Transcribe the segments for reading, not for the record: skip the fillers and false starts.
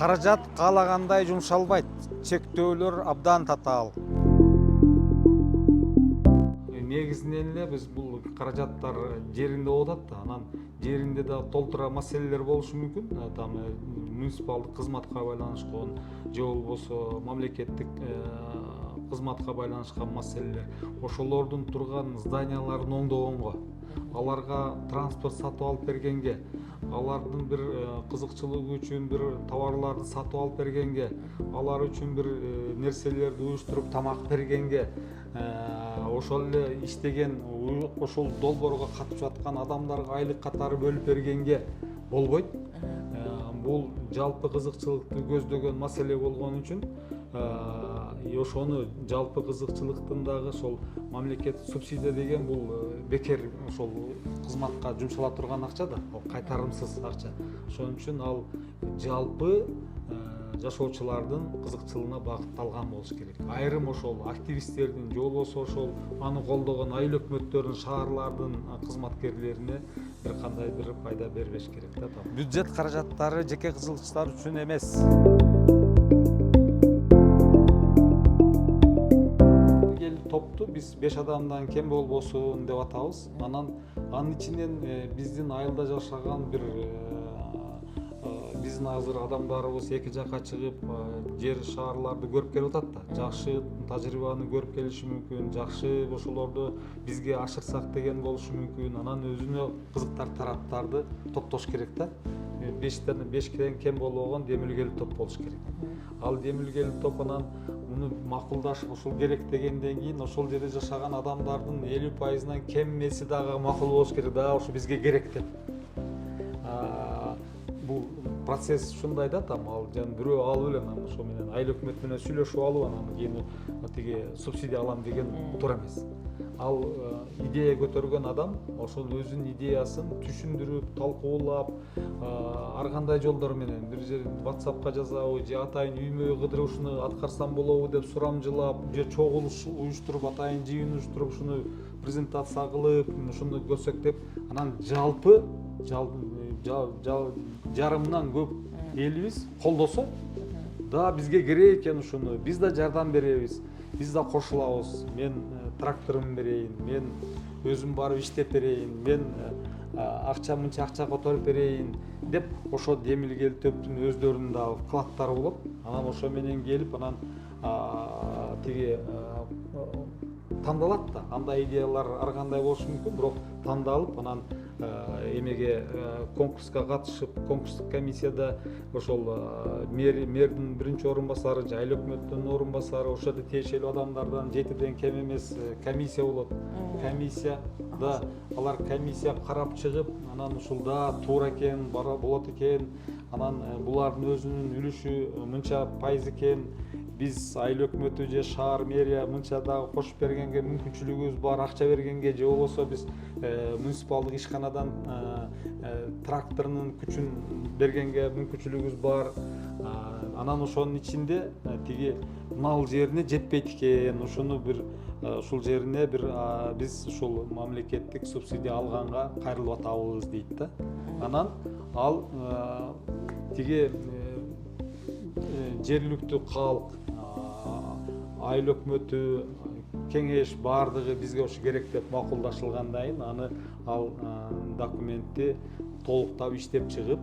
Каражат каалагандай жумшалбайт, чектөөлөр абдан татаал. Негизинен эле биз бул каражаттар жеринде болуп атат да, анан жеринде да толтура маселелер болушу мүмкүн. Там муниципалдык кызматка байланышкан же болбосо мамлекеттик кызматка байланышкан маселелер. Ошолордун турган зданияларын оңдогонго, аларга транспорт сатып алып бергенге, алардын бир кызыкчылыгы үчүн бир товарларды сатып алып бергенге, алар үчүн бир нерселерди уюштуруп тамак бергенге, ошол эле иштеген ошол долбоорго катышып аткан адамдарга айлык катары бөлүп бергенге болбойт. Бул жалпы кызыкчылыкты көздөгөн маселе болгон үчүн ошону жалпы кызыкчылыктын дагы ошол мамлекеттик субсидия деген бул бекер ошол кызматка жумшала турган акча да, ал кайтарымсыз акча. Ошон үчүн ал жалпы жашоочулардын кызыкчылыгына багытталган болуш керек. Айрым ошол активисттердин же болбосо ошол аны колдогон айыл өкмөттөрдүн, шаарлардын кызматкерлерине бир кандай бир пайда бербеш керек да. Бюджет каражаттары жеке кызыкчылар үчүн эмес. Топту биз 5 адамдан кем болбосун деп атабыз. Анын ичинен биздин айылда жашаган бир биздин азыр адамдарыбыз эки жакка чыгып жер шаарларды көрүп келип атат да. Жакшы тажрыйбаны көрүп келиши мүмкүн, жакшы ошолорду бизге ашырсак деген болушу мүмкүн. Анан өзүнө кызыктар тараптарды топтош керек да. 5 кем болбогон демилгелүү топ болуш керек. Ал демилгелүү топ анан муну макулдашып ошол керек дегенден кийин ошол жерде жашаган адамдардын 50%-нан кем эмеси дагы макул болуш керек да, ошо бизге керек деп. Бул процесс ушундай да, там ал жана бирөө алып эле анан ошо менен айыл өкмөт менен сүйлөшүп алып анан кийин тиги субсидия алам деген туура эмес. Ал идея көтөргөн адам ошол өзүнүн идеясын түшүндүрүп, талкуулап, ар кандай жолдор менен бир жер WhatsAppка жазабы же атайын үймө кыдырып ушуну аткарсам болобу деп сурамжылап же чогулуш уюштуруп, атайын жыйын уюштуруп, ушуну презентация кылып, ушуну көрсөк деп, анан жалпы жарымынан көп элибиз колдосо да, бизге керек экен ушуну, биз да жардам беребиз, биз да кошулабыз, мен тракторумду берейин, мен өзүм барып иштеп берейин, мен мынча акча которуп берейин деп ошо демилгелүү топтун өздөрүнүн дагы вкладдары болот. Анан ошо менен келип анан тиги тандалат да. Андай идеялар ар кандай болушу мүмкүн, бирок тандалып анан эмеге конкурска катышып, конкурстук комиссияда ошол мэрдин биринчи орун басары же айыл өкмөттүнүн орун басары, ошол жерде тиешелүү адамдардан 7ден кем эмес комиссия болот. Комиссияда алар комиссия карап чыгып, анан ушулда туура экен, болот экен, анан булардын өзүнүн үлүшү мынча пайыз экен, биз айыл өкмөтү же шаар мэрия мынча дагы кошуп бергенге мүмкүнчүлүгүбүз бар, акча бергенге же болбосо биз муниципалдык ишканадан тракторунун күчүн бергенге мүмкүнчүлүгүбүз бар. Анан ошонун ичинде тиги мал жерине жетпейт экен, ушуну бир ушул жерине бир биз ушул мамлекеттик субсидия алганга кайрылып атабыз дейт да. Анан ал тиги жергиликтүү калк, айыл өкмөтү, кеңеш баардыгы бизге ошо керек деп макулдашылгандан кийин аны ал документти толуктап иштеп чыгып,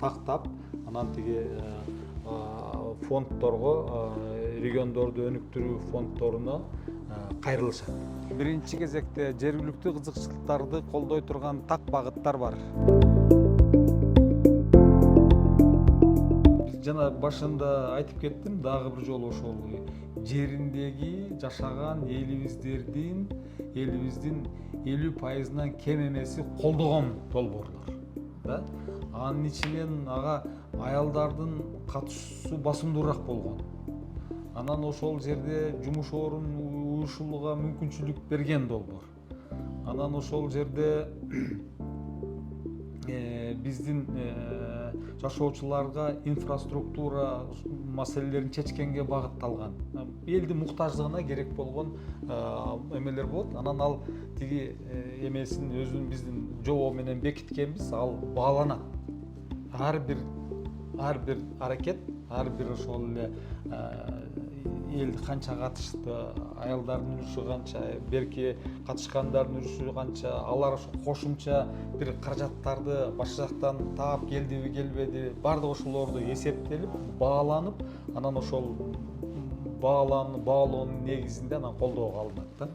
тактап, анан тиги фонддорго, региондорду өнүктүрүү фонддоруна кайрылышат. Биринчи кезекте жергиликтүү кызыкчылыктарды колдой турган так багыттар бар. Жана башында айтып кеттим, дагы бир жолу ошол жериндеги жашаган элибиздин 50%-нан кем эмеси колдогон долбоорлор. Да? Анын ичинен ага аялдардын катышуусу басымдуураак болгон. Анан ошол жерде жумуш орун уюшууга мүмкүнчүлүк берген долбоор. Анан ошол жерде биздин жашоочуларга инфраструктура маселелерин чечкенге багытталган, элдин муктаждыгына керек болгон эмелер болот. Анан ал тиги эмесин өзүн биздин жобо менен бекиткенбиз, ал бааланат. Ар бир ар бир аракет, ар бир ошол эле эл канча катышты, аялдардын үлүшү канча, берки катышкандардын үлүшү канча, алар ошо кошумча бир каражаттарды башка жактан таап келдиби, келбеди, баардык ошолорду эсептелип, бааланып, анан ошол баалоонун негизинде анан колдоого алынат да.